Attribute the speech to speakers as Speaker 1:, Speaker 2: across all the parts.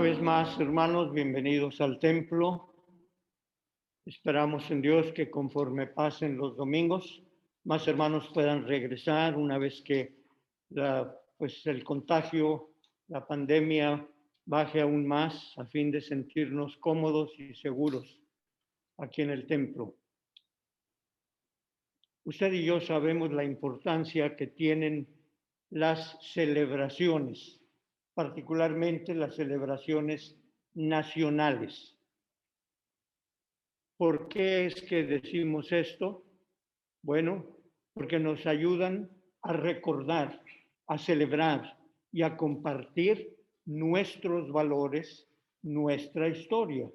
Speaker 1: Una vez más, hermanos, bienvenidos al templo. Esperamos en Dios que conforme pasen los domingos, más hermanos puedan regresar una vez que el contagio, la pandemia baje aún más a fin de sentirnos cómodos y seguros aquí en el templo. Usted y yo sabemos la importancia que tienen las celebraciones, particularmente las celebraciones nacionales. ¿Por qué es que decimos esto? Bueno, porque nos ayudan a recordar, a celebrar y a compartir nuestros valores, nuestra historia.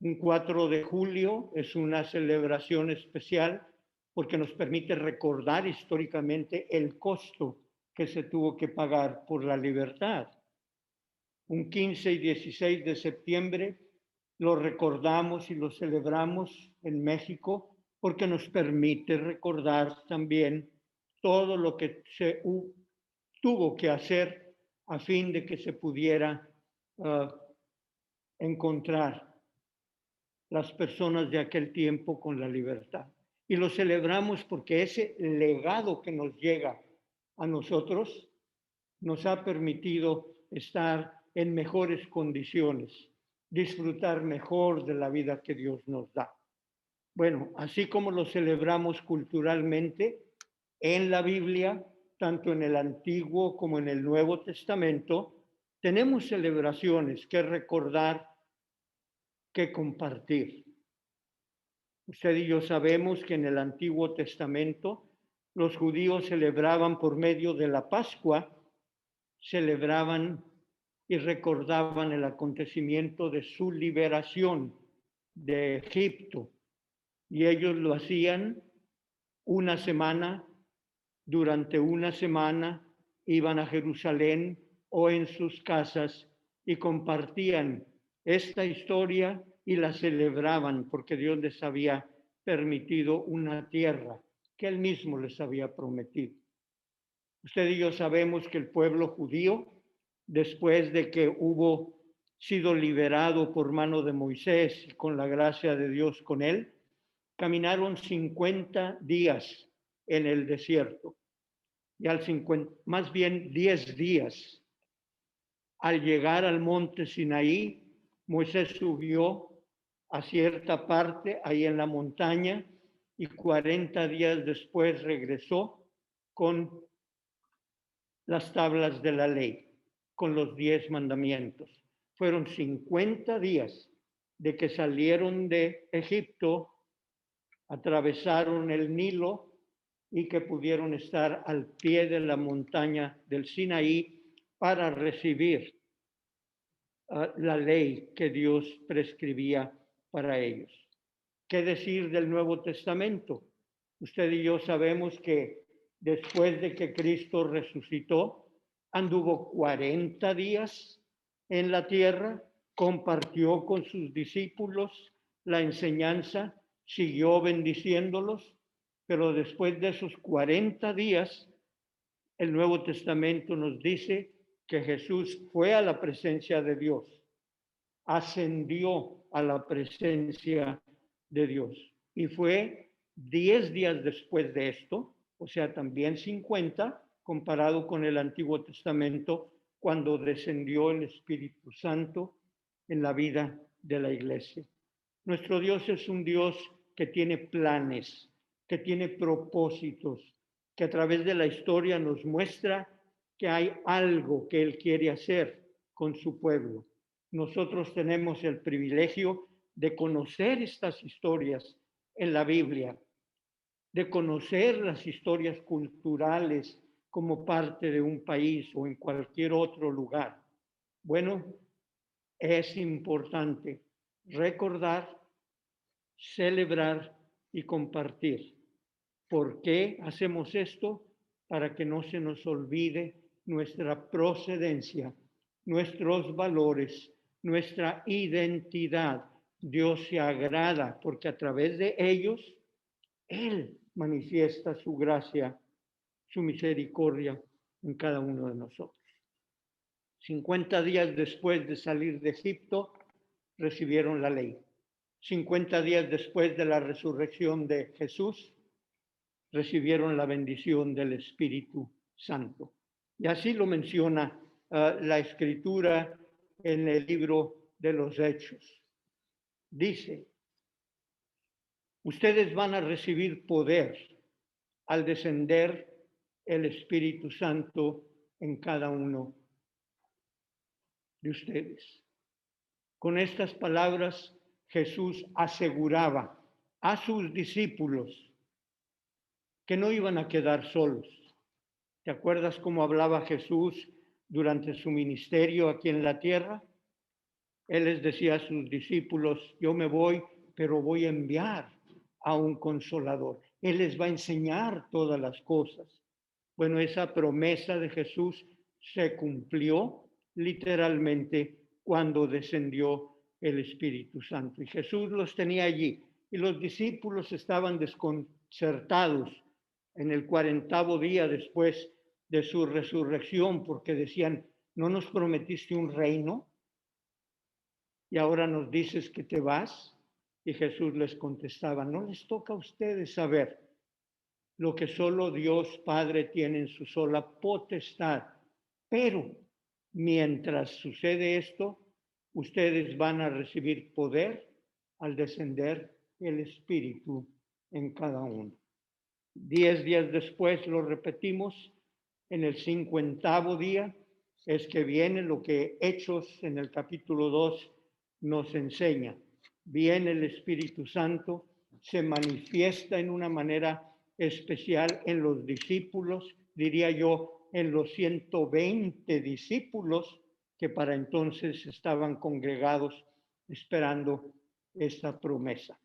Speaker 1: Un 4 de julio es una celebración especial porque nos permite recordar históricamente el costo que se tuvo que pagar por la libertad. Un 15 y 16 de septiembre lo recordamos y lo celebramos en México porque nos permite recordar también todo lo que se tuvo que hacer a fin de que se pudiera encontrar las personas de aquel tiempo con la libertad. Y lo celebramos porque ese legado que nos llega a nosotros nos ha permitido estar en mejores condiciones, disfrutar mejor de la vida que Dios nos da. Bueno, así como lo celebramos culturalmente, en la Biblia, tanto en el Antiguo como en el Nuevo Testamento, tenemos celebraciones que recordar, que compartir. Usted y yo sabemos que en el Antiguo Testamento los judíos celebraban por medio de la Pascua, celebraban y recordaban el acontecimiento de su liberación de Egipto. Y ellos lo hacían una semana, durante una semana iban a Jerusalén o en sus casas y compartían esta historia y la celebraban porque Dios les había permitido una tierra que Él mismo les había prometido. Usted y yo sabemos que el pueblo judío, después de que hubo sido liberado por mano de Moisés y con la gracia de Dios con él, caminaron 50 días en el desierto. Y más bien 10 días. Al llegar al monte Sinaí, Moisés subió a cierta parte ahí en la montaña y 40 días después regresó con las tablas de la ley, con los 10 mandamientos. Fueron 50 días de que salieron de Egipto, atravesaron el Nilo y que pudieron estar al pie de la montaña del Sinaí para recibir la ley que Dios prescribía para ellos. ¿Qué decir del Nuevo Testamento? Usted y yo sabemos que después de que Cristo resucitó, anduvo 40 días en la tierra, compartió con sus discípulos la enseñanza, siguió bendiciéndolos, pero después de esos 40 días, el Nuevo Testamento nos dice que Jesús fue a la presencia de Dios, ascendió a la presencia de Dios. Y fue 10 días después de esto, o sea, también 50, comparado con el Antiguo Testamento, cuando descendió el Espíritu Santo en la vida de la iglesia. Nuestro Dios es un Dios que tiene planes, que tiene propósitos, que a través de la historia nos muestra que hay algo que Él quiere hacer con su pueblo. Nosotros tenemos el privilegio de conocer estas historias en la Biblia, de conocer las historias culturales como parte de un país o en cualquier otro lugar. Bueno, es importante recordar, celebrar y compartir. ¿Por qué hacemos esto? Para que no se nos olvide nuestra procedencia, nuestros valores, nuestra identidad. Dios se agrada porque a través de ellos Él manifiesta su gracia, su misericordia en cada uno de nosotros. 50 días después de salir de Egipto, recibieron la ley. 50 días después de la resurrección de Jesús, recibieron la bendición del Espíritu Santo. Y así lo menciona la Escritura en el libro de los Hechos. Dice, ustedes van a recibir poder al descender el Espíritu Santo en cada uno de ustedes. Con estas palabras, Jesús aseguraba a sus discípulos que no iban a quedar solos. ¿Te acuerdas cómo hablaba Jesús durante su ministerio aquí en la tierra? Él les decía a sus discípulos, yo me voy, pero voy a enviar a un consolador. Él les va a enseñar todas las cosas. Bueno, esa promesa de Jesús se cumplió literalmente cuando descendió el Espíritu Santo. Y Jesús los tenía allí. Y los discípulos estaban desconcertados en el 40º día después de su resurrección, porque decían, ¿no nos prometiste un reino? Y ahora nos dices que te vas. Y Jesús les contestaba, no les toca a ustedes saber lo que solo Dios Padre tiene en su sola potestad. Pero mientras sucede esto, ustedes van a recibir poder al descender el Espíritu en cada uno. 10 días después, lo repetimos, en el 50º día, es que viene lo que Hechos en el capítulo 2 nos enseña. Viene el Espíritu Santo, se manifiesta en una manera especial en los discípulos, diría yo, en los 120 discípulos que para entonces estaban congregados esperando esta promesa.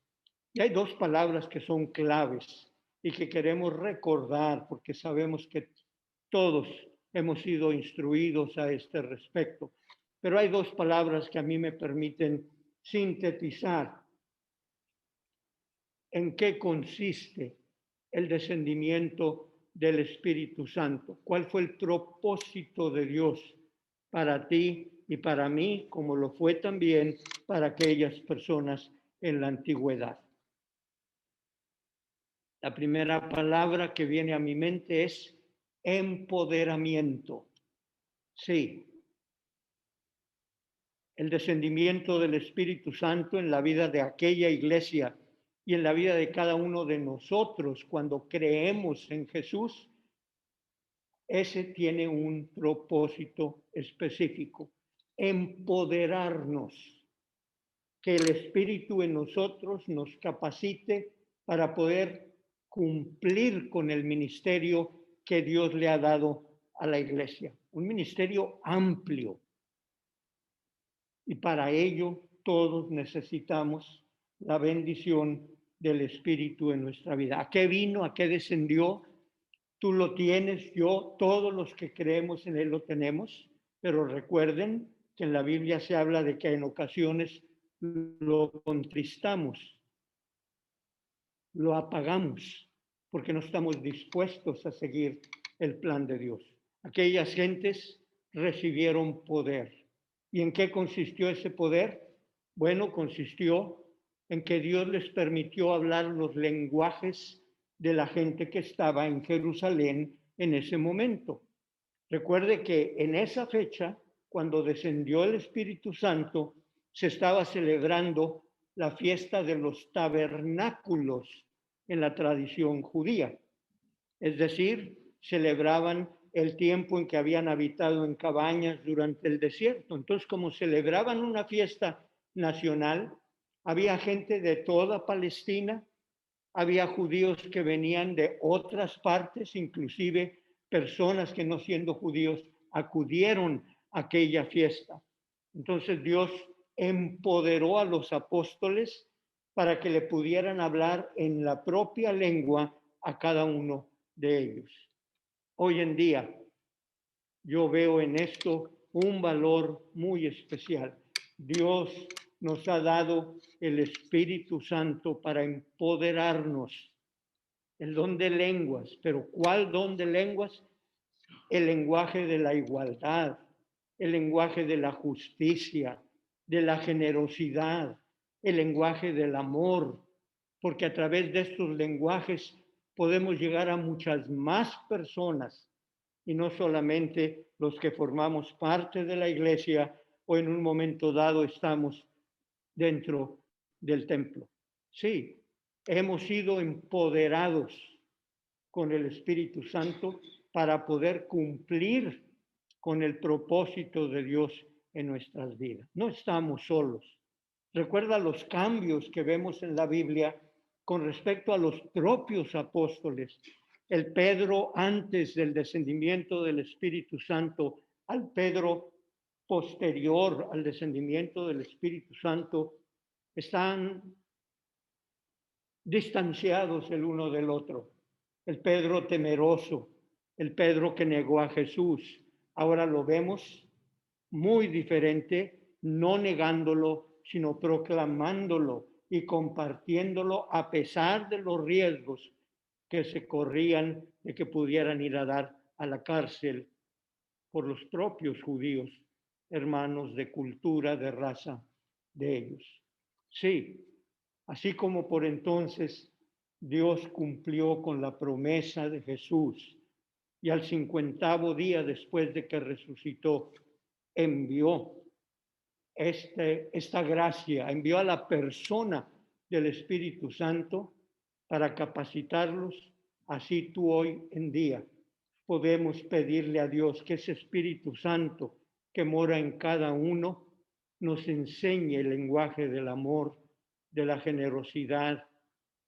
Speaker 1: Y hay dos palabras que son claves y que queremos recordar porque sabemos que todos hemos sido instruidos a este respecto. Pero hay dos palabras que a mí me permiten sintetizar en qué consiste el descendimiento del Espíritu Santo. ¿Cuál fue el propósito de Dios para ti y para mí, como lo fue también para aquellas personas en la antigüedad? La primera palabra que viene a mi mente es empoderamiento. Sí, el descendimiento del Espíritu Santo en la vida de aquella iglesia y en la vida de cada uno de nosotros cuando creemos en Jesús, ese tiene un propósito específico, empoderarnos, que el Espíritu en nosotros nos capacite para poder cumplir con el ministerio que Dios le ha dado a la iglesia, un ministerio amplio. Y para ello todos necesitamos la bendición del Espíritu en nuestra vida. ¿A qué vino? ¿A qué descendió? Tú lo tienes, yo, todos los que creemos en Él lo tenemos, pero recuerden que en la Biblia se habla de que en ocasiones lo contristamos, lo apagamos, porque no estamos dispuestos a seguir el plan de Dios. Aquellas gentes recibieron poder. ¿Y en qué consistió ese poder? Bueno, consistió en que Dios les permitió hablar los lenguajes de la gente que estaba en Jerusalén en ese momento. Recuerde que en esa fecha, cuando descendió el Espíritu Santo, se estaba celebrando la fiesta de los tabernáculos en la tradición judía. Es decir, celebraban el tiempo en que habían habitado en cabañas durante el desierto. Entonces, como celebraban una fiesta nacional, había gente de toda Palestina, había judíos que venían de otras partes, inclusive personas que no siendo judíos acudieron a aquella fiesta. Entonces Dios empoderó a los apóstoles para que le pudieran hablar en la propia lengua a cada uno de ellos. Hoy en día yo veo en esto un valor muy especial. Dios nos ha dado el Espíritu Santo para empoderarnos. El don de lenguas, pero ¿cuál don de lenguas? El lenguaje de la igualdad, el lenguaje de la justicia, de la generosidad, el lenguaje del amor, porque a través de estos lenguajes podemos llegar a muchas más personas y no solamente los que formamos parte de la iglesia o en un momento dado estamos dentro del templo. Sí, hemos sido empoderados con el Espíritu Santo para poder cumplir con el propósito de Dios en nuestras vidas. No estamos solos. Recuerda los cambios que vemos en la Biblia con respecto a los propios apóstoles. El Pedro antes del descendimiento del Espíritu Santo, al Pedro posterior al descendimiento del Espíritu Santo, están distanciados el uno del otro. El Pedro temeroso, el Pedro que negó a Jesús. Ahora lo vemos muy diferente, no negándolo, sino proclamándolo y compartiéndolo a pesar de los riesgos que se corrían de que pudieran ir a dar a la cárcel por los propios judíos, hermanos de cultura, de raza de ellos. Sí, así como por entonces Dios cumplió con la promesa de Jesús y al 50º día después de que resucitó, envió esta gracia, envió a la persona del Espíritu Santo para capacitarlos. Así tú hoy en día podemos pedirle a Dios que ese Espíritu Santo que mora en cada uno nos enseñe el lenguaje del amor, de la generosidad,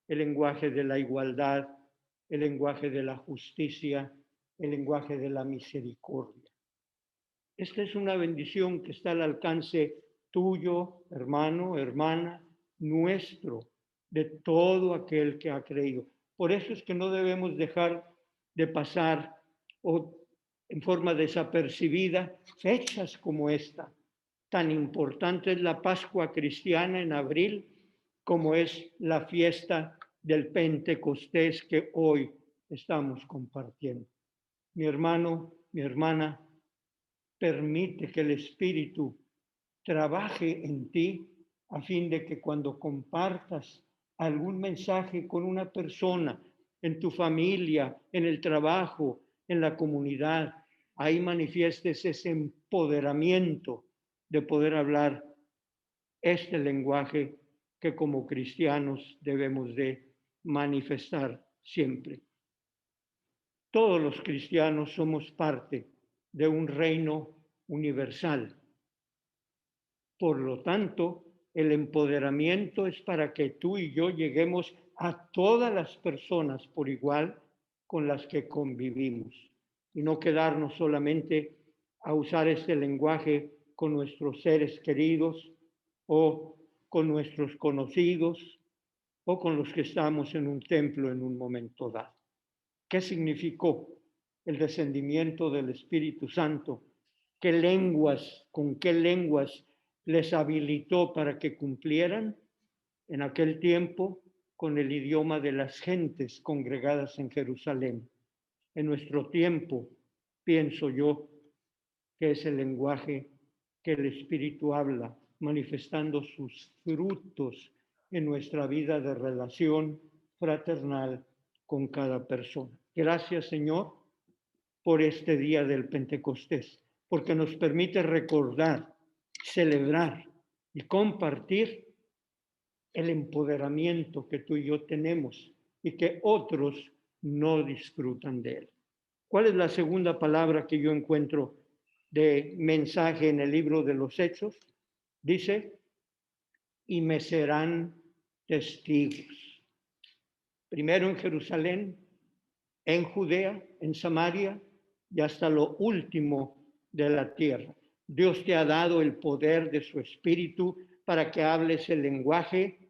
Speaker 1: el lenguaje de la igualdad, el lenguaje de la justicia, el lenguaje de la misericordia. Esta es una bendición que está al alcance tuyo, hermano, hermana, nuestro, de todo aquel que ha creído. Por eso es que no debemos dejar de pasar o en forma desapercibida fechas como esta. Tan importante es la Pascua cristiana en abril como es la fiesta del Pentecostés que hoy estamos compartiendo. Mi hermano, mi hermana, permite que el Espíritu trabaje en ti a fin de que cuando compartas algún mensaje con una persona, en tu familia, en el trabajo, en la comunidad, ahí manifiestes ese empoderamiento de poder hablar este lenguaje que como cristianos debemos de manifestar siempre. Todos los cristianos somos parte de un reino universal. Por lo tanto, el empoderamiento es para que tú y yo lleguemos a todas las personas por igual con las que convivimos y no quedarnos solamente a usar este lenguaje con nuestros seres queridos o con nuestros conocidos o con los que estamos en un templo en un momento dado. ¿Qué significó el descendimiento del Espíritu Santo? ¿Qué lenguas, con qué lenguas les habilitó para que cumplieran en aquel tiempo con el idioma de las gentes congregadas en Jerusalén? En nuestro tiempo, pienso yo, que es el lenguaje que el Espíritu habla, manifestando sus frutos en nuestra vida de relación fraternal con cada persona. Gracias, Señor, por este día del Pentecostés, porque nos permite recordar, celebrar y compartir el empoderamiento que tú y yo tenemos y que otros no disfrutan de él. ¿Cuál es la segunda palabra que yo encuentro de mensaje en el libro de los Hechos? Dice, y me serán testigos. Primero en Jerusalén, en Judea, en Samaria y hasta lo último de la tierra. Dios te ha dado el poder de su Espíritu para que hables el lenguaje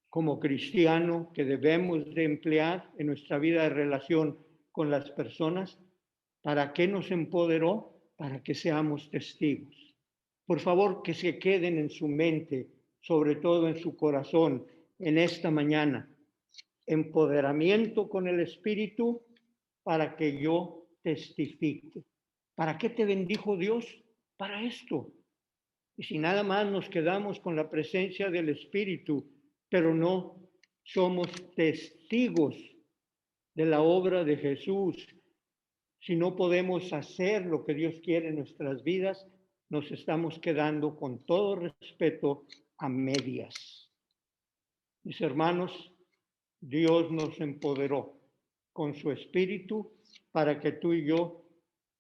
Speaker 1: como cristiano que debemos de emplear en nuestra vida de relación con las personas. ¿Para qué nos empoderó? Para que seamos testigos. Por favor, que se queden en su mente, sobre todo en su corazón, en esta mañana. Empoderamiento con el Espíritu para que yo testifique. ¿Para qué te bendijo Dios? Para esto. Y si nada más nos quedamos con la presencia del Espíritu, pero no somos testigos de la obra de Jesús, si no podemos hacer lo que Dios quiere en nuestras vidas, nos estamos quedando con todo respeto a medias. Mis hermanos, Dios nos empoderó con su Espíritu para que tú y yo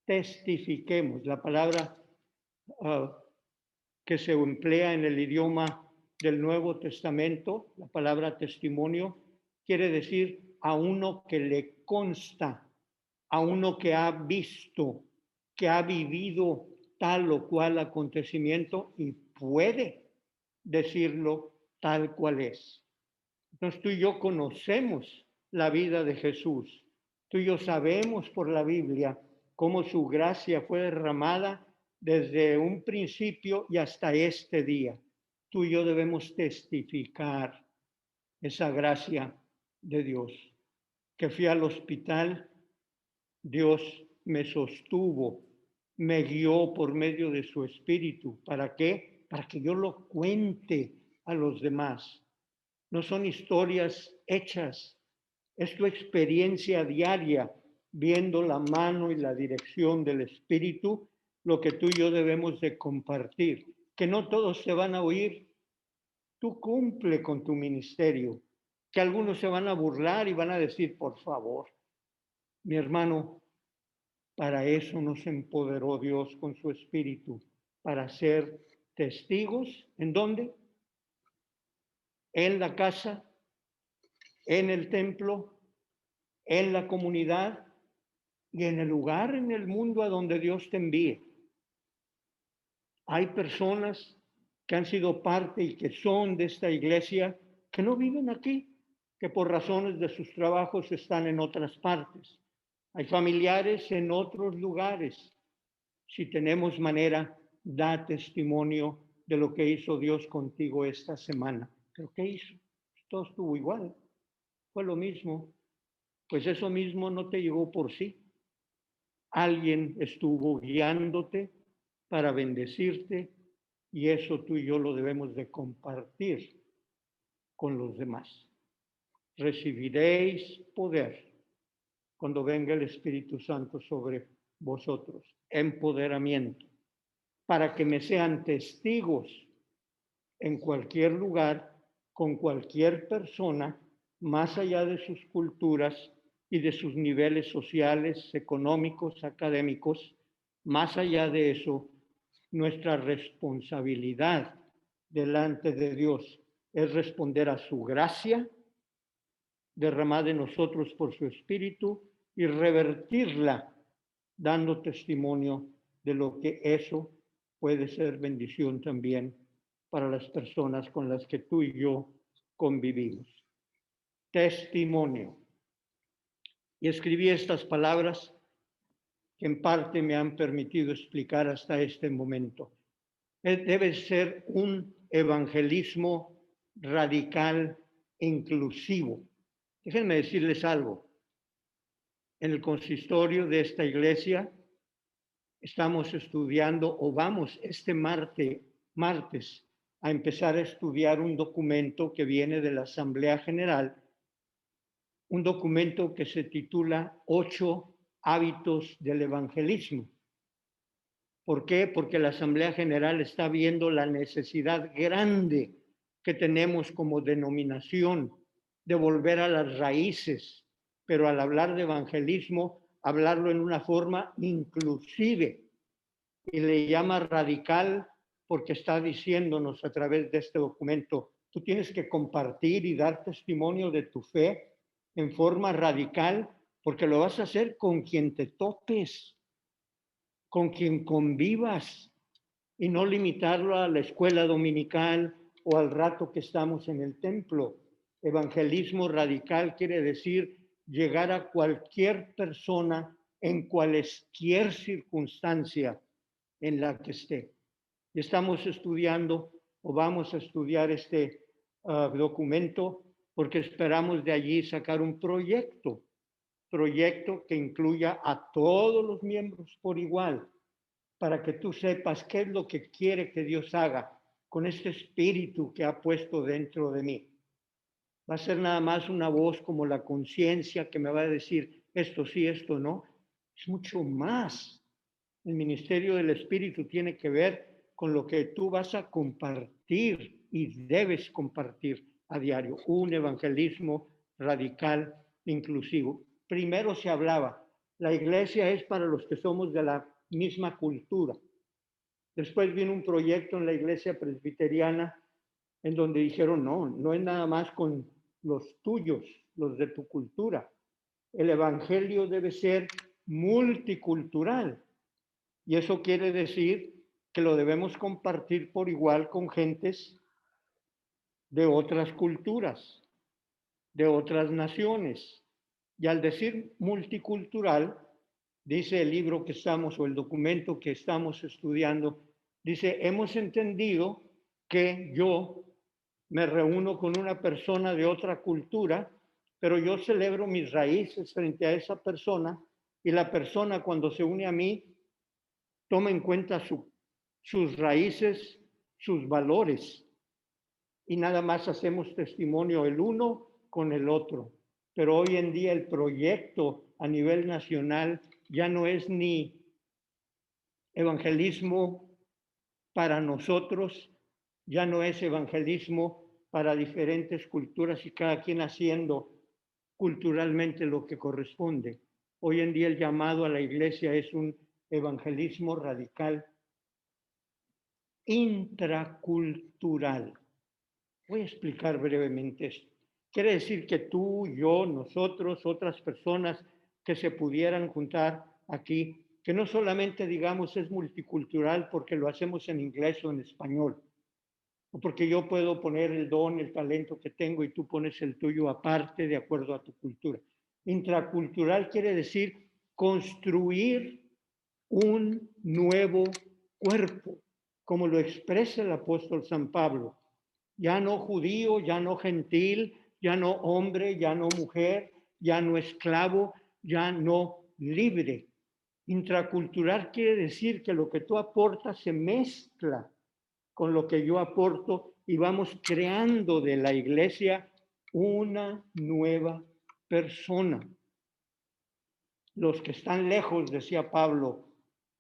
Speaker 1: testifiquemos. La palabra que se emplea en el idioma del Nuevo Testamento, la palabra testimonio, quiere decir a uno que le consta, a uno que ha visto, que ha vivido tal o cual acontecimiento y puede decirlo tal cual es. Entonces tú y yo conocemos la vida de Jesús. Tú y yo sabemos por la Biblia cómo su gracia fue derramada desde un principio y hasta este día. Tú y yo debemos testificar esa gracia de Dios. Que fui al hospital, Dios me sostuvo, me guió por medio de su Espíritu. ¿Para qué? Para que yo lo cuente a los demás. No son historias hechas, es tu experiencia diaria, viendo la mano y la dirección del Espíritu, lo que tú y yo debemos de compartir. Que no todos se van a oír, tú cumple con tu ministerio. Que algunos se van a burlar y van a decir, por favor, mi hermano, para eso nos empoderó Dios con su Espíritu, para ser testigos, ¿en dónde? En la casa, en el templo, en la comunidad y en el lugar en el mundo a donde Dios te envíe. Hay personas que han sido parte y que son de esta iglesia que no viven aquí, que por razones de sus trabajos están en otras partes. Hay familiares en otros lugares. Si tenemos manera, da testimonio de lo que hizo Dios contigo esta semana. ¿Pero qué hizo? Todo estuvo igual. Fue lo mismo. Pues eso mismo no te llegó por sí. Alguien estuvo guiándote para bendecirte y eso tú y yo lo debemos de compartir con los demás. Recibiréis poder cuando venga el Espíritu Santo sobre vosotros. Empoderamiento. Para que me sean testigos en cualquier lugar, con cualquier persona, más allá de sus culturas y de sus niveles sociales, económicos, académicos, más allá de eso, nuestra responsabilidad delante de Dios es responder a su gracia derramada en nosotros por su Espíritu y revertirla dando testimonio de lo que eso puede ser bendición también para las personas con las que tú y yo convivimos. Testimonio. Y escribí estas palabras que en parte me han permitido explicar hasta este momento. Debe ser un evangelismo radical e inclusivo. Déjenme decirles algo. En el consistorio de esta iglesia estamos estudiando o vamos este martes a empezar a estudiar un documento que viene de la Asamblea General, un documento que se titula 8 hábitos del evangelismo. ¿Por qué? Porque la Asamblea General está viendo la necesidad grande que tenemos como denominación de volver a las raíces, pero al hablar de evangelismo, hablarlo en una forma inclusive, y le llama radical porque está diciéndonos a través de este documento, tú tienes que compartir y dar testimonio de tu fe en forma radical, porque lo vas a hacer con quien te topes, con quien convivas, y no limitarlo a la escuela dominical o al rato que estamos en el templo. Evangelismo radical quiere decir llegar a cualquier persona en cualquier circunstancia en la que esté. Y estamos estudiando o vamos a estudiar este documento porque esperamos de allí sacar un proyecto proyecto que incluya a todos los miembros por igual, para que tú sepas qué es lo que quiere que Dios haga con este espíritu que ha puesto dentro de mí. Va a ser nada más una voz como la conciencia que me va a decir esto sí, esto no. Es mucho más. El ministerio del Espíritu tiene que ver con lo que tú vas a compartir y debes compartir a diario. Un evangelismo radical, inclusivo. Primero se hablaba, la iglesia es para los que somos de la misma cultura. Después vino un proyecto en la iglesia presbiteriana en donde dijeron, no, no es nada más con los tuyos, los de tu cultura. El evangelio debe ser multicultural. Y eso quiere decir que lo debemos compartir por igual con gentes de otras culturas, de otras naciones. Y al decir multicultural, dice el libro que estamos o el documento que estamos estudiando, dice, hemos entendido que yo me reúno con una persona de otra cultura, pero yo celebro mis raíces frente a esa persona y la persona cuando se une a mí toma en cuenta sus raíces, sus valores y nada más hacemos testimonio el uno con el otro. Pero hoy en día el proyecto a nivel nacional ya no es ni evangelismo para nosotros, ya no es evangelismo para diferentes culturas y cada quien haciendo culturalmente lo que corresponde. Hoy en día el llamado a la iglesia es un evangelismo radical intracultural. Voy a explicar brevemente esto. Quiere decir que tú, yo, nosotros, otras personas que se pudieran juntar aquí, que no solamente digamos es multicultural porque lo hacemos en inglés o en español, o porque yo puedo poner el don, el talento que tengo y tú pones el tuyo aparte de acuerdo a tu cultura. Intracultural quiere decir construir un nuevo cuerpo, como lo expresa el apóstol San Pablo. Ya no judío, ya no gentil, ya no hombre, ya no mujer, ya no esclavo, ya no libre. Intracultural quiere decir que lo que tú aportas se mezcla con lo que yo aporto y vamos creando de la iglesia una nueva persona. Los que están lejos, decía Pablo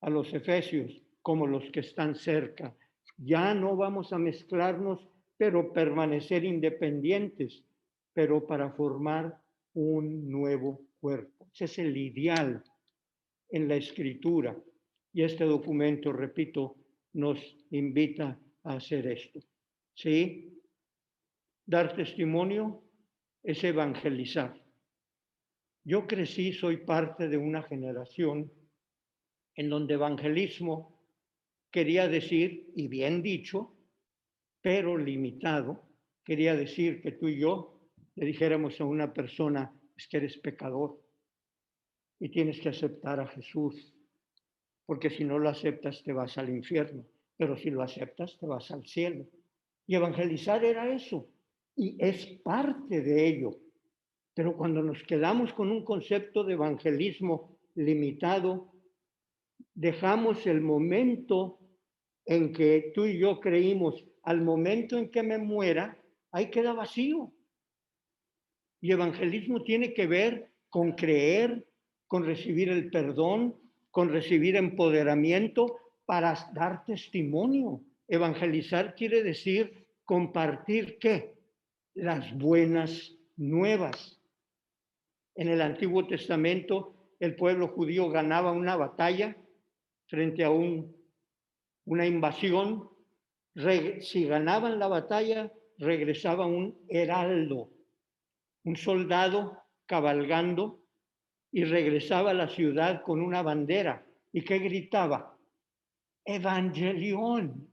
Speaker 1: a los efesios, como los que están cerca. Ya no vamos a mezclarnos, pero permanecer independientes, pero para formar un nuevo cuerpo. Ese es el ideal en la escritura. Y este documento, repito, nos invita a hacer esto. ¿Sí? Dar testimonio es evangelizar. Yo crecí, soy parte de una generación en donde evangelismo quería decir, y bien dicho, pero limitado, quería decir que tú y yo le dijéramos a una persona, es que eres pecador y tienes que aceptar a Jesús, porque si no lo aceptas te vas al infierno, pero si lo aceptas te vas al cielo. Y evangelizar era eso, y es parte de ello. Pero cuando nos quedamos con un concepto de evangelismo limitado, dejamos el momento en que tú y yo creímos, al momento en que me muera, ahí queda vacío. Y evangelismo tiene que ver con creer, con recibir el perdón, con recibir empoderamiento para dar testimonio. Evangelizar quiere decir compartir ¿qué? Las buenas nuevas. En el Antiguo Testamento, el pueblo judío ganaba una batalla frente a una invasión. Si ganaban la batalla, regresaba un heraldo, un soldado cabalgando y regresaba a la ciudad con una bandera. ¿Y qué gritaba? Evangelión,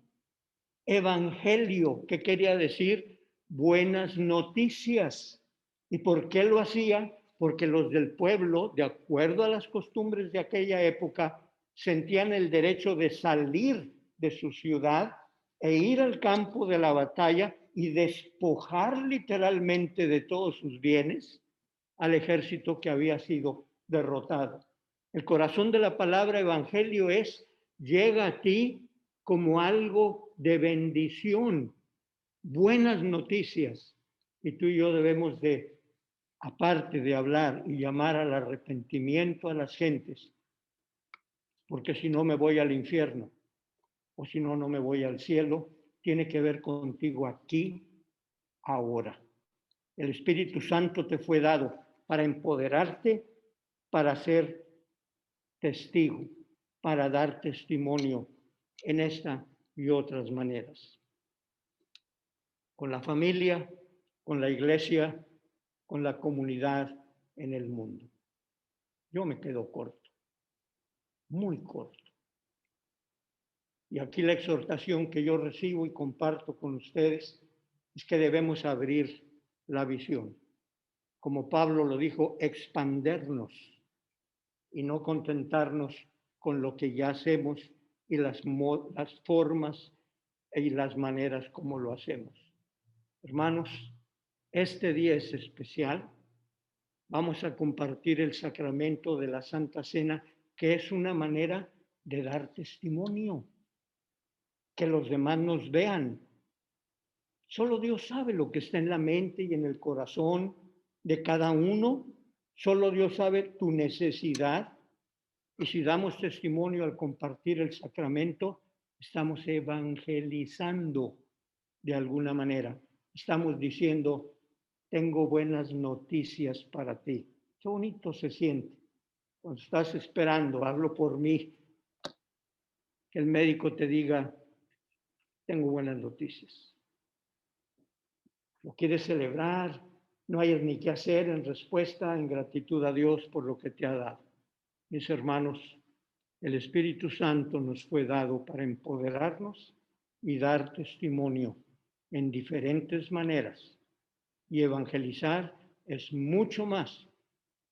Speaker 1: evangelio, ¿qué quería decir? Buenas noticias. ¿Y por qué lo hacía? Porque los del pueblo, de acuerdo a las costumbres de aquella época, sentían el derecho de salir de su ciudad e ir al campo de la batalla y despojar literalmente de todos sus bienes al ejército que había sido derrotado. El corazón de la palabra evangelio llega a ti como algo de bendición, buenas noticias. Y tú y yo debemos de, aparte de hablar y llamar al arrepentimiento a las gentes, porque si no me voy al infierno o si no, no me voy al cielo, tiene que ver contigo aquí, ahora. El Espíritu Santo te fue dado para empoderarte, para ser testigo, para dar testimonio en esta y otras maneras. Con la familia, con la iglesia, con la comunidad en el mundo. Yo me quedo corto, muy corto. Y aquí la exhortación que yo recibo y comparto con ustedes es que debemos abrir la visión. Como Pablo lo dijo, expandernos y no contentarnos con lo que ya hacemos y las formas y las maneras como lo hacemos. Hermanos, este día es especial. Vamos a compartir el sacramento de la Santa Cena, que es una manera de dar testimonio, que los demás nos vean. Solo Dios sabe lo que está en la mente y en el corazón de cada uno. Solo Dios sabe tu necesidad. Y si damos testimonio al compartir el sacramento, estamos evangelizando de alguna manera. Estamos diciendo, tengo buenas noticias para ti. Qué bonito se siente cuando estás esperando, hablo por mí, que el médico te diga, tengo buenas noticias. Lo quieres celebrar, no hayas ni qué hacer en respuesta, en gratitud a Dios por lo que te ha dado. Mis hermanos, el Espíritu Santo nos fue dado para empoderarnos y dar testimonio en diferentes maneras. Y evangelizar es mucho más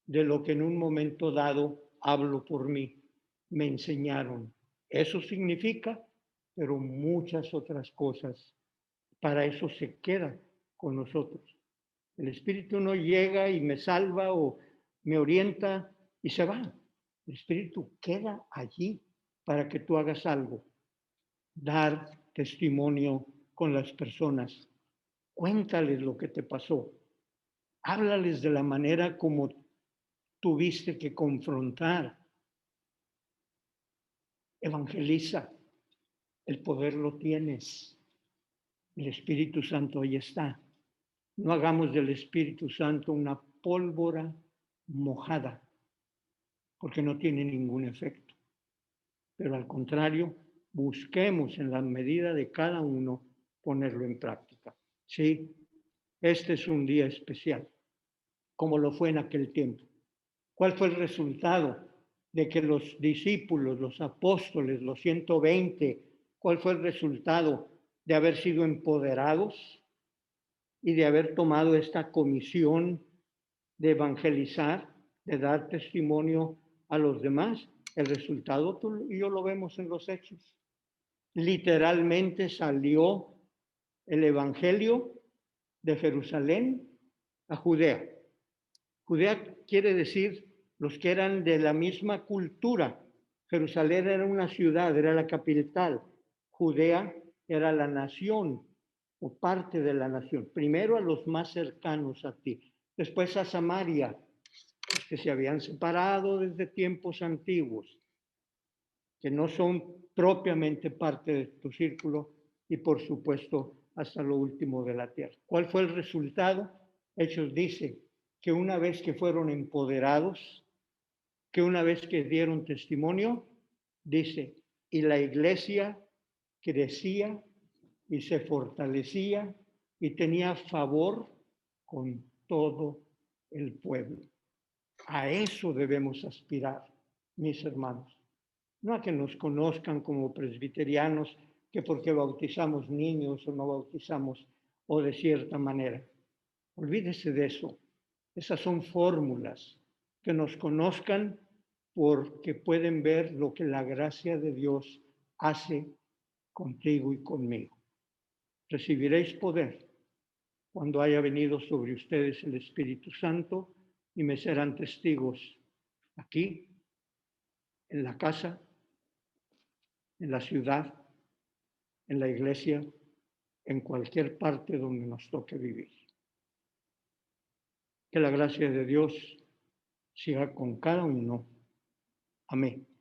Speaker 1: de lo que en un momento dado hablo por mí, me enseñaron. Eso significa, pero muchas otras cosas. Para eso se queda con nosotros. El Espíritu no llega y me salva o me orienta y se va. El Espíritu queda allí para que tú hagas algo. Dar testimonio con las personas. Cuéntales lo que te pasó. Háblales de la manera como tuviste que confrontar. Evangeliza. El poder lo tienes. El Espíritu Santo ahí está. No hagamos del Espíritu Santo una pólvora mojada, porque no tiene ningún efecto. Pero al contrario, busquemos en la medida de cada uno ponerlo en práctica. Sí, este es un día especial, como lo fue en aquel tiempo. ¿Cuál fue el resultado de que los discípulos, los apóstoles, los 120, cuál fue el resultado de haber sido empoderados y de haber tomado esta comisión de evangelizar, de dar testimonio a los demás? El resultado tú y yo lo vemos en los hechos. Literalmente salió el evangelio de Jerusalén a Judea. Judea quiere decir los que eran de la misma cultura. Jerusalén era una ciudad, era la capital. Judea era la nación o parte de la nación. Primero a los más cercanos a ti, después a Samaria, los que se habían separado desde tiempos antiguos, que no son propiamente parte de tu círculo, y por supuesto hasta lo último de la tierra. ¿Cuál fue el resultado? Hechos dice que una vez que fueron empoderados, que una vez que dieron testimonio, dice, y la iglesia crecía y se fortalecía y tenía favor con todo el pueblo. A eso debemos aspirar, mis hermanos. No a que nos conozcan como presbiterianos, que porque bautizamos niños o no bautizamos o de cierta manera. Olvídese de eso. Esas son fórmulas. Que nos conozcan porque pueden ver lo que la gracia de Dios hace contigo y conmigo. Recibiréis poder cuando haya venido sobre ustedes el Espíritu Santo y me serán testigos aquí, en la casa, en la ciudad, en la iglesia, en cualquier parte donde nos toque vivir. Que la gracia de Dios siga con cada uno. Amén.